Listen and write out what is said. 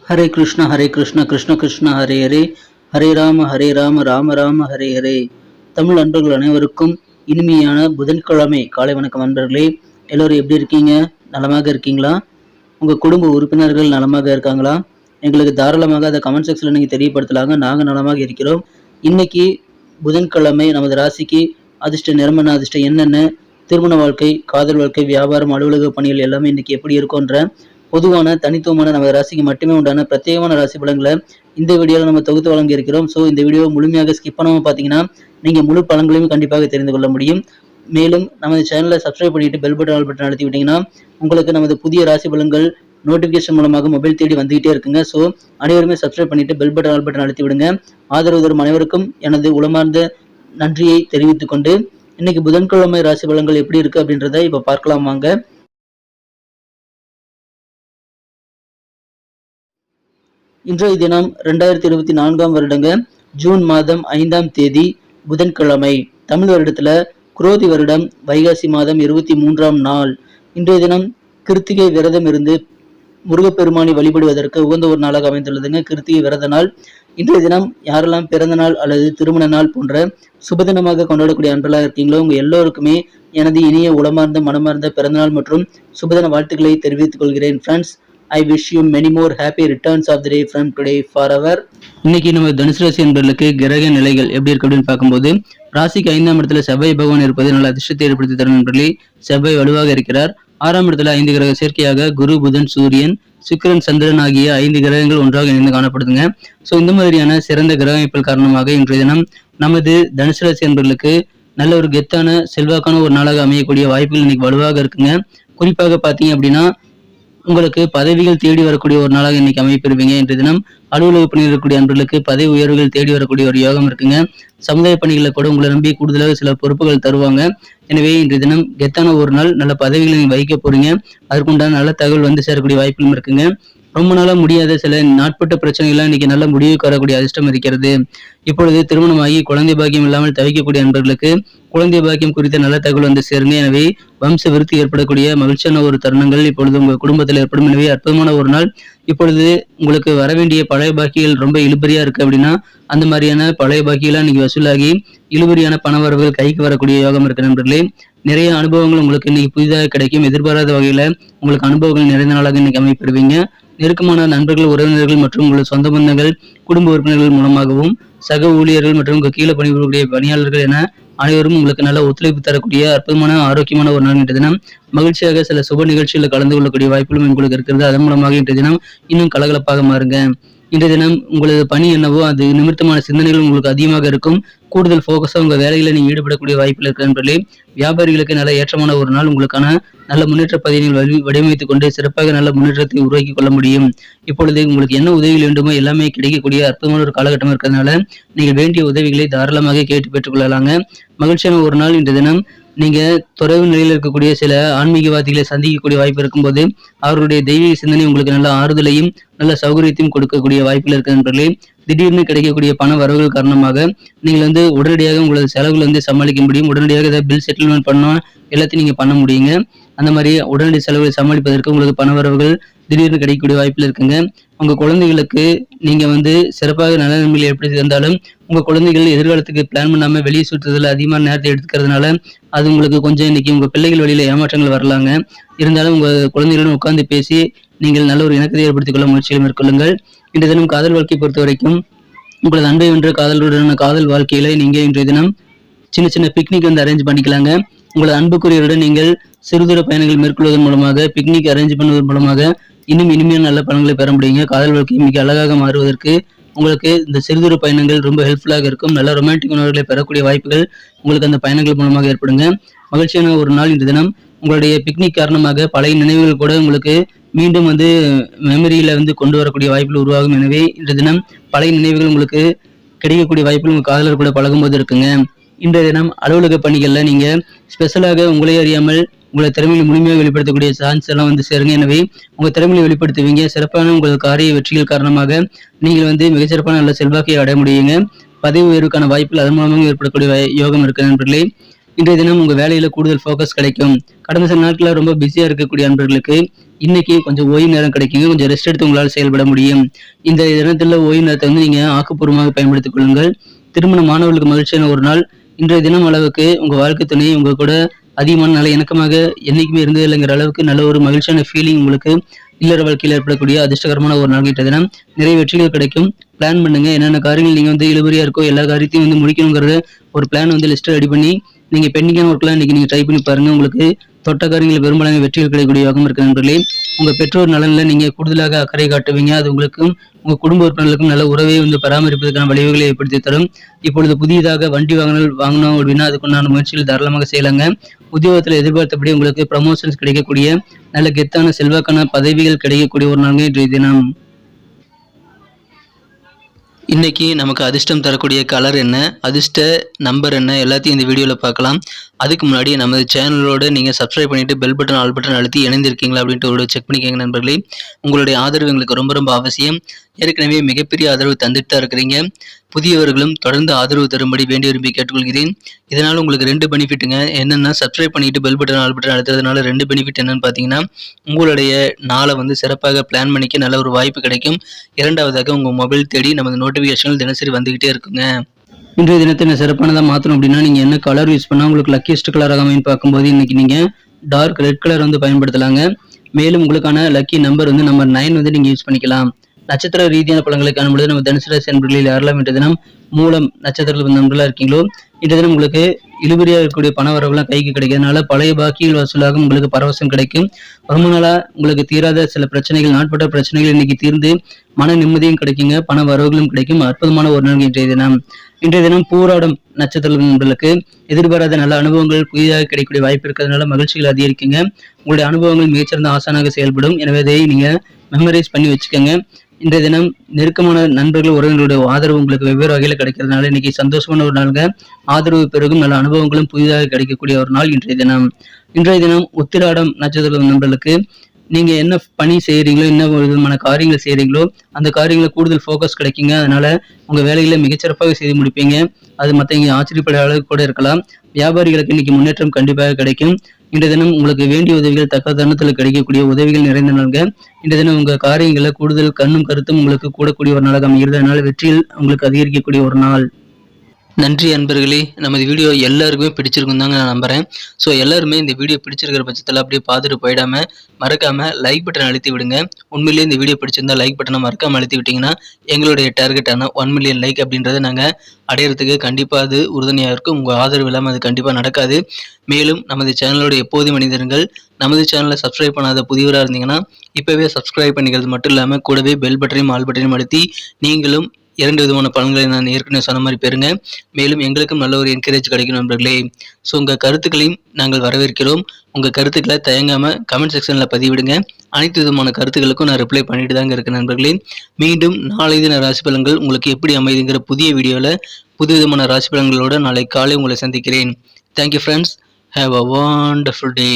ஹரே கிருஷ்ணா கிருஷ்ண கிருஷ்ண ஹரே ஹரே, ஹரே ராம ராம ராம ஹரே ஹரே. தமிழ் நண்பர்கள் அனைவருக்கும் இனிமையான புதன்கிழமை காலை வணக்கம் நண்பர்களே. எல்லோரும் எப்படி இருக்கீங்க? நலமாக இருக்கீங்களா? உங்கள் குடும்ப உறுப்பினர்கள் நலமாக இருக்காங்களா? எங்களுக்கு தாராளமாக அதை கமெண்ட் செக்ஷனில் நீங்கள் தெரியப்படுத்தலாங்க. நாங்கள் நலமாக இருக்கிறோம். இன்னைக்கு புதன்கிழமை நமது ராசிக்கு அதிர்ஷ்ட நிறமன, அதிர்ஷ்டம் என்னென்ன, திருமண வாழ்க்கை, காதல் வாழ்க்கை, வியாபாரம், அலுவலக பணிகள் எல்லாமே இன்னைக்கு எப்படி இருக்கும்ன்ற பொதுவான தனித்துவமான நமது ராசிக்கு மட்டுமே உண்டான பிரத்யேகமான ராசி பலன்களை இந்த வீடியோவில் நம்ம தொகுத்து வழங்கி இருக்கிறோம். ஸோ இந்த வீடியோ முழுமையாக ஸ்கிப் பண்ணாமல் பார்த்தீங்கன்னா நீங்கள் முழு பலன்களையும் கண்டிப்பாக தெரிந்து கொள்ள முடியும். மேலும் நமது சேனலை சப்ஸ்கிரைப் பண்ணிட்டு பெல் பட்டன் ஆல் பட்டன் அழுத்தி விட்டீங்கன்னா உங்களுக்கு நமது புதிய ராசி பலன்கள் நோட்டிஃபிகேஷன் மூலமாக மொபைல் தேடி வந்துகிட்டே இருக்குங்க. ஸோ அனைவருமே சப்ஸ்கிரைப் பண்ணிட்டு பெல் பட்டன் ஆல் பட்டன் அழுத்தி விடுங்க. ஆதரவு தரும் அனைவருக்கும் எனது உளமார்ந்த நன்றியை தெரிவித்துக் கொண்டு இன்னைக்கு புதன்கிழமை ராசி பலன்கள் எப்படி இருக்கு அப்படின்றத இப்போ பார்க்கலாம் வாங்க. இன்றைய தினம் 2024 வருடங்க ஜூன் மாதம் 5ஆம் தேதி புதன்கிழமை. தமிழ் வருடத்துல குரோதி வருடம் வைகாசி மாதம் 23ஆம் நாள். இன்றைய தினம் கிருத்திகை விரதம் இருந்து முருகப்பெருமானை வழிபடுவதற்கு உகந்த ஒரு நாளாக அமைந்துள்ளதுங்க. கிருத்திகை விரத நாள். இன்றைய தினம் யாரெல்லாம் பிறந்த நாள் அல்லது திருமண நாள் போன்ற சுபதினமாக கொண்டாடக்கூடிய அன்பர்களாக இருக்கீங்களோ உங்க எல்லோருக்குமே எனது இனிய உளமார்ந்த மனமார்ந்த பிறந்தநாள் மற்றும் சுபதின வாழ்த்துக்களை தெரிவித்துக் கொள்கிறேன். Friends, I wish you many more happy returns of the day from today forever. இன்னைக்கு நம்ம தனுசு ராசி என்பவர்களுக்கு கிரக நிலைகள் எப்படி இருக்கு அப்படின்னு பார்க்கும்போது, ராசிக்கு 5ஆம் இடத்துல செவ்வாய் பகவான் இருப்பது நல்ல அதிர்ஷ்டத்தை ஏற்படுத்தி தரும் நண்பர்களே. செவ்வாய் வலுவாக இருக்கிறார். 6ஆம் இடத்துல 5 கிரக சேர்க்கையாக குரு, புதன், சூரியன், சுக்கிரன், சந்திரன் ஆகிய 5 கிரகங்கள் ஒன்றாக இணைந்து காணப்படுதுங்க. ஸோ இந்த மாதிரியான சிறந்த கிரக அமைப்புகள் காரணமாக இன்றைய தினம் நமது தனுசு ராசி என்பவர்களுக்கு நல்ல ஒரு கெத்தான செல்வாக்கான ஒரு நாளாக அமையக்கூடிய வாய்ப்புகள் இன்னைக்கு வலுவாக இருக்குங்க. குறிப்பாக பார்த்தீங்க அப்படின்னா உங்களுக்கு பதவிகள் தேடி வரக்கூடிய ஒரு நாளாக இன்னைக்கு அமைப்பெறுவீங்க. இன்றைய தினம் அலுவலக பணியில் இருக்கக்கூடிய அன்பர்களுக்கு பதவி உயர்வுகள் தேடி வரக்கூடிய ஒரு யோகம் இருக்குங்க. சமுதாய பணிகளை கூட உங்களை நம்பி கூடுதலாக சில பொறுப்புகள் தருவாங்க. எனவே இன்றைய தினம் கெத்தான ஒரு நாள், நல்ல பதவிகளை நீங்க வகிக்க போறீங்க. அதற்குண்டான நல்ல தகவல் வந்து சேரக்கூடிய வாய்ப்புகளும் இருக்குங்க. ரொம்ப நாளா முடியாத சில நாட்பட்ட பிரச்சனைகள்லாம் இன்னைக்கு நல்ல முடிவுக்கு வரக்கூடிய அதிர்ஷ்டம் இருக்கிறது. இப்பொழுது திருமணமாகி குழந்தை பாக்கியம் இல்லாமல் தவிக்கக்கூடிய அன்பர்களுக்கு குழந்தை பாக்கியம் குறித்த நல்ல தகவல் வந்து சேருங்க. எனவே வம்ச விருத்தி ஏற்படக்கூடிய மகிழ்ச்சியான ஒரு தருணங்கள் இப்பொழுது உங்க குடும்பத்தில் ஏற்படும். எனவே அற்புதமான ஒரு நாள். இப்பொழுது உங்களுக்கு வர வேண்டிய பழைய பாக்கிகள் ரொம்ப இழுபறியா இருக்கு அப்படின்னா அந்த மாதிரியான பழைய பாக்கியெல்லாம் இன்னைக்கு வசூலாகி இழுபறியான பண வரவுகள் கைக்கு வரக்கூடிய யோகம் இருக்கு நண்பர்களே. நிறைய அனுபவங்கள் உங்களுக்கு இன்னைக்கு புதிதாக கிடைக்கும். எதிர்பாராத வகையில உங்களுக்கு அனுபவங்கள் நிறைந்த நாளாக இன்னைக்கு அமைப்பெறுவீங்க. நெருக்கமான நண்பர்கள், உறவினர்கள் மற்றும் உங்களது சொந்த பந்தங்கள், குடும்ப உறுப்பினர்கள் மூலமாகவும் சக ஊழியர்கள் மற்றும் கீழே பணிபுரியக்கூடிய பணியாளர்கள் என அனைவரும் உங்களுக்கு நல்ல ஒத்துழைப்பு தரக்கூடிய அற்புதமான ஆரோக்கியமான ஒரு நாள். இன்றைய தினம் மகிழ்ச்சியாக சில சுப நிகழ்ச்சிகளில் கலந்து கொள்ளக்கூடிய வாய்ப்புகளும் உங்களுக்கு இருக்கிறது. அதன் மூலமாக இன்றைய தினம் இன்னும் கலகலப்பாக மாறுங்க. இன்றைய தினம் உங்களது பணி என்னவோ அது நிமித்தமான சிந்தனைகள் உங்களுக்கு அதிகமாக இருக்கும். கூடுதல் போக்கஸாக உங்க வேலையில நீங்க ஈடுபடக்கூடிய வாய்ப்பில் இருக்கிற நண்பர்களே. வியாபாரிகளுக்கு நல்ல ஏற்றமான ஒரு நாள். உங்களுக்கான நல்ல முன்னேற்ற பதிவுகள் வடிவமைத்துக் கொண்டு சிறப்பாக நல்ல முன்னேற்றத்தை உருவாக்கி கொள்ள முடியும். இப்பொழுது உங்களுக்கு என்ன உதவிகள் வேண்டுமோ எல்லாமே கிடைக்கக்கூடிய அற்புதமான ஒரு காலகட்டம் இருக்கிறதுனால நீங்கள் வேண்டிய உதவிகளை தாராளமாக கேட்டு பெற்றுக் கொள்ளலாங்க. மகிழ்ச்சியான ஒரு நாள் இன்றைய தினம். நீங்க தொலைவு நிலையில் இருக்கக்கூடிய சில ஆன்மீகவாதிகளை சந்திக்கக்கூடிய வாய்ப்பு இருக்கும்போது அவர்களுடைய தெய்வீக சிந்தனை உங்களுக்கு நல்ல ஆறுதலையும் நல்ல சௌகரியத்தையும் கொடுக்கக்கூடிய வாய்ப்புகள் இருக்கு நண்பர்களே. திடீர்னு கிடைக்கக்கூடிய பண வரவுகள் காரணமாக நீங்கள் வந்து உடனடியாக உங்களது செலவுகள் வந்து சமாளிக்க முடியும். உடனடியாக ஏதாவது பில் செட்டில்மெண்ட் பண்ணால் எல்லாத்தையும் நீங்க பண்ண முடியுங்க. அந்த மாதிரி உடனடி செலவுகளை சமாளிப்பதற்கு உங்களுக்கு பண வரவுகள் திடீர்னு கிடைக்கக்கூடிய வாய்ப்பில் இருக்குங்க. உங்க குழந்தைகளுக்கு நீங்க வந்து சிறப்பாக நல்ல நன்மைகள் எப்படி இருந்தாலும் உங்க குழந்தைகள் எதிர்காலத்துக்கு பிளான் பண்ணாம வெளியே சுற்றுறதுல அதிகமான நேரத்தை எடுத்துக்கிறதுனால அது உங்களுக்கு கொஞ்சம் இன்னைக்கு உங்க பிள்ளைகள் வழியில ஏமாற்றங்கள் வரலாங்க. இருந்தாலும் உங்க குழந்தைகளுடன் உட்கார்ந்து பேசி நீங்கள் நல்ல ஒரு இணக்கத்தை ஏற்படுத்திக் கொள்ள முயற்சிகளை மேற்கொள்ளுங்கள். இன்றைய தினம் காதல் வாழ்க்கை பொறுத்த வரைக்கும் உங்களது அன்பை வென்ற காதலுடனான காதல் வாழ்க்கையில நீங்க இன்றைய தினம் சின்ன சின்ன பிக்னிக் வந்து அரேஞ்ச் பண்ணிக்கலாங்க. உங்களது அன்புக்குரியவருடன் நீங்கள் சிறுதூர பயணங்கள் மேற்கொள்வதன் மூலமாக பிக்னிக் அரேஞ்ச் பண்ணுவதன் மூலமாக இன்னும் இனிமையான நல்ல பலன்களை பெற முடியுங்க. காதல் வாழ்க்கை மிக அழகாக மாறுவதற்கு உங்களுக்கு இந்த சிறுதூர பயணங்கள் ரொம்ப ஹெல்ப்ஃபுல்லாக இருக்கும். நல்ல ரொமான்டிக் உணர்வுகளை பெறக்கூடிய வாய்ப்புகள் உங்களுக்கு அந்த பயணங்கள் மூலமாக ஏற்படுங்க. மகிழ்ச்சியான ஒரு நாள் இன்று தினம். உங்களுடைய பிக்னிக் காரணமாக பழைய நினைவுகள் கூட உங்களுக்கு மீண்டும் வந்து மெமரியில வந்து கொண்டு வரக்கூடிய வாய்ப்புகள் உருவாகும். எனவே இன்று தினம் பழைய நினைவுகள் உங்களுக்கு கிடைக்கக்கூடிய வாய்ப்புகள் உங்க காதலர் கூட பழகும்போது இருக்குங்க. இன்றைய தினம் அலுவலக பணிகள்ல நீங்க ஸ்பெஷலாக உங்களே அறியாமல் உங்களை திறமையை முழுமையாக வெளிப்படுத்தக்கூடிய சான்ஸ் எல்லாம் வந்து சேருங்க. எனவே உங்க திறமையை வெளிப்படுத்துவீங்க. சிறப்பான உங்களது காரிய வெற்றிகள் காரணமாக நீங்கள் வந்து மிகச்சிறப்பான நல்ல செல்வாக்கை அடைய முடியுங்க. பதவி உயர்வுக்கான வாய்ப்புகள் அதன் மூலமாக ஏற்படக்கூடிய யோகம் இருக்கு நண்பர்களே. இன்றைய தினம் உங்க வேலையில கூடுதல் ஃபோக்கஸ் கிடைக்கும். கடந்த சில நாட்களா ரொம்ப பிஸியா இருக்கக்கூடிய அன்பர்களுக்கு இன்னைக்கு கொஞ்சம் ஓய்வு நேரம் கிடைக்குங்க. கொஞ்சம் ரெஸ்ட் எடுத்து உங்களால் செயல்பட முடியும். இந்த தினத்துல ஓய்வு நேரத்தை வந்து நீங்க ஆக்கப்பூர்வமாக பயன்படுத்திக் கொள்ளுங்கள். திருமண மாணவர்களுக்கு மகிழ்ச்சியான ஒரு நாள். இன்றைய தினம் அளவுக்கு உங்க வாழ்க்கை துணை உங்க கூட அதிகமான நல்ல இணக்கமாக என்னைக்குமே இருந்தது இல்லைங்கிற அளவுக்கு நல்ல ஒரு மகிழ்ச்சியான ஃபீலிங் உங்களுக்கு இல்லற வாழ்க்கையில் ஏற்படக்கூடிய அதிர்ஷ்டகரமான ஒரு நாள் இன்றைய தினம். நிறைய வெற்றிகள் கிடைக்கும். பிளான் பண்ணுங்க. என்னென்ன காரியங்கள் நீங்க வந்து இழுபறியா இருக்கோ எல்லா காரியத்தையும் வந்து முடிக்கணுங்கிறத ஒரு பிளான் வந்து லிஸ்ட் ரெடி பண்ணி நீங்க பெண்டிங்கான ஒர்க்லாம் இன்னைக்கு நீங்க ட்ரை பண்ணி பாருங்க. உங்களுக்கு தொட்ட காரியங்களில் பெரும்பாலான வெற்றிகள் கிடைக்கக்கூடிய யோகம் இருக்கு நண்பர்களே. உங்க பெற்றோர் நலன்ல நீங்க கூடுதலாக அக்கறை காட்டுவீங்க. அது உங்களுக்கும் உங்க குடும்ப உறுப்பினர்களுக்கும் நல்ல உறவை வந்து பராமரிப்பதற்கான வழிவகைகளை ஏற்படுத்தி தரும். இப்பொழுது புதியதாக வண்டி வாங்கணும் அப்படின்னா அதுக்குண்டான முயற்சிகள் தாராளமாக செய்யலாங்க. உத்தியோகத்தில் எதிர்பார்த்தபடி உங்களுக்கு ப்ரமோஷன்ஸ் கிடைக்கக்கூடிய நல்ல கெத்தான செல்வாக்கான பதவிகள் கிடைக்கக்கூடிய ஒரு நாள் இன்றைய தினம். இன்னைக்கு நமக்கு அதிர்ஷ்டம் தரக்கூடிய கலர் என்ன, அதிர்ஷ்ட நம்பர் என்ன, எல்லாத்தையும் இந்த வீடியோவில் பார்க்கலாம். அதுக்கு முன்னாடி நமது சேனலோட நீங்கள் சப்ஸ்கிரைப் பண்ணிட்டு பெல் பட்டன் ஆல் பட்டன் அழுத்தி இணைந்திருக்கீங்களா அப்படின்ட்டு ஒரு செக் பண்ணிக்கோங்க நண்பர்களே. உங்களுடைய ஆதரவு எங்களுக்கு ரொம்ப ரொம்ப அவசியம். ஏற்கனவே மிகப்பெரிய ஆதரவு தந்துட்டு தான் இருக்கிறீங்க. புதியவர்களும் தொடர்ந்து ஆதரவு தரும்படி வேண்டி விரும்பி கேட்டுக்கொள்கிறேன். இதனால் உங்களுக்கு 2 பெனிஃபிட்டுங்க. என்னென்னா சப்ஸ்கிரைப் பண்ணிட்டு பெல் பட்டன் ஆல் பட்டன் அழுத்துறதுனால 2 பெனிஃபிட் என்னன்னு பார்த்தீங்கன்னா, உங்களுடைய நாளை வந்து சிறப்பாக பிளான் பண்ணிக்க நல்ல ஒரு வாய்ப்பு கிடைக்கும். இரண்டாவதாக உங்கள் மொபைல் தேடி நமது நோட்டிஃபிகேஷன்கள் தினசரி வந்துகிட்டே இருக்குங்க. இன்றைய தினத்தை சிறப்பானதாக மாற்றணும் அப்படின்னா நீங்கள் என்ன கலர் யூஸ் பண்ணால் உங்களுக்கு லக்கியஸ்ட் கலராக அமைன்னு பார்க்கும்போது இன்னைக்கு நீங்கள் டார்க் ரெட் கலர் வந்து பயன்படுத்தலாங்க. மேலும் உங்களுக்கான லக்கி நம்பர் வந்து நம்பர் 9 வந்து நீங்கள் யூஸ் பண்ணிக்கலாம். நட்சத்திர ரீதியான பலன்களை காணும்பொழுது நம்ம தனுசு ராசி அன்பர்களில் யாரெல்லாம் இன்றைய தினம் மூலம் நட்சத்திரத்தில் நண்பர்களாக இருக்கீங்களோ இன்றைய தினம் உங்களுக்கு இழுபறியாக இருக்கக்கூடிய பண வரவுலாம் கைக்கு கிடைக்கிறதுனால பழைய பாக்கியில் வசூலாக உங்களுக்கு பரவசம் கிடைக்கும். ரொம்ப நாளா உங்களுக்கு தீராத சில பிரச்சனைகள், நாட்பட்ட பிரச்சனைகள் இன்னைக்கு தீர்ந்து மன நிம்மதியும் கிடைக்குங்க. பண வரவுகளும் கிடைக்கும். அற்புதமான ஒரு நாள் இன்றைய தினம். இன்றைய தினம் பூராடம் நட்சத்திர நண்பர்களுக்கு எதிர்பாராத நல்ல அனுபவங்கள் புதிதாக கிடைக்கக்கூடிய வாய்ப்பு இருக்கிறதுனால மகிழ்ச்சிகள் அதிகரிக்குங்க. உங்களுடைய அனுபவங்கள் மிகச்சிறந்த ஆசானாக செயல்படும். எனவே அதை நீங்க மெமரைஸ் பண்ணி வச்சுக்கோங்க. இன்றைய தினம் நெருக்கமான நண்பர்கள் உறவினர்களுடைய ஆதரவு உங்களுக்கு வெவ்வேறு வகையில் கிடைக்கிறதுனால இன்னைக்கு சந்தோஷமான ஒரு நாளுங்க. ஆதரவு பெருகும் நல்ல அனுபவங்களும் புதிதாக கிடைக்கக்கூடிய ஒரு நாள் இன்றைய தினம். இன்றைய தினம் உத்திராடம் நட்சத்திர நண்பர்களுக்கு நீங்க என்ன பணி செய்யறீங்களோ, என்ன விதமான காரியங்கள் செய்யறீங்களோ அந்த காரியங்களை கூடுதல் ஃபோக்கஸ் கிடைக்குங்க. அதனால உங்க வேலைகளை மிகச்சிறப்பாக செய்து முடிப்பீங்க. அது மற்றவங்க ஆச்சரியப்பட அளவுக்கு கூட இருக்கலாம். வியாபாரிகளுக்கு இன்னைக்கு முன்னேற்றம் கண்டிப்பாக கிடைக்கும். இன்றைய தினம் உங்களுக்கு வேண்டிய உதவிகள் தக்க தருணத்தில் கிடைக்கக்கூடிய உதவிகள் நிறைந்த நாள்ங்க. இன்றைய தினம் உங்க காரியங்களை கூடுதல் கண்ணும் கருத்தும் உங்களுக்கு கூடக்கூடிய ஒரு நாளாக அமைகிறது. அதனால வெற்றியில் உங்களுக்கு அதிகரிக்கக்கூடிய ஒரு நாள். நன்றி அன்பர்களே. நமது வீடியோ எல்லாருக்குமே பிடிச்சிருக்கும் தாங்க நான் நம்புறேன். ஸோ எல்லாருமே இந்த வீடியோ பிடிச்சிருக்கிற பட்சத்தில் அப்படியே பார்த்துட்டு போயிடாம மறக்காம லைக் பட்டன் அழுத்தி விடுங்க. உண்மையிலேயே இந்த வீடியோ பிடிச்சிருந்தா லைக் பட்டனை மறக்காம அழுத்தி விட்டீங்கன்னா எங்களுடைய டார்கெட்டான 1 மில்லியன் லைக் அப்படின்றத நாங்கள் அடையிறதுக்கு கண்டிப்பாக அது உறுதுணையாக இருக்கும். உங்கள் ஆதரவு இல்லாமல் அது கண்டிப்பாக நடக்காது. மேலும் நமது சேனலோட எப்போதும் மனிதர்கள் நமது சேனலை சப்ஸ்கிரைப் பண்ணாத புதியவராக இருந்தீங்கன்னா இப்போவே சப்ஸ்கிரைப் பண்ணிக்கிறது மட்டும் இல்லாமல் கூடவே பெல் பட்டனையும் ஆல் பட்டனையும் அழுத்தி நீங்களும் 2 விதமான பலன்களை நான் ஏற்கனவே சொன்ன மாதிரி பெறுங்க. மேலும் எங்களுக்கும் நல்ல ஒரு என்கரேஜ் கிடைக்கும் நண்பர்களே. ஸோ உங்கள் கருத்துக்களையும் நாங்கள் வரவேற்கிறோம். உங்கள் கருத்துக்களை தயங்காமல் கமெண்ட் செக்ஷனில் பதிவிடுங்க. அனைத்து விதமான கருத்துக்களுக்கும் நான் ரிப்ளை பண்ணிட்டு தாங்க இருக்கேன் நண்பர்களே. மீண்டும் நாளை தின ராசி பலன்கள் உங்களுக்கு எப்படி அமைதுங்கிற புதிய வீடியோவில் புது விதமான ராசி பலன்களோடு நாளை காலை உங்களை சந்திக்கிறேன். Thank you friends. Have a wonderful day.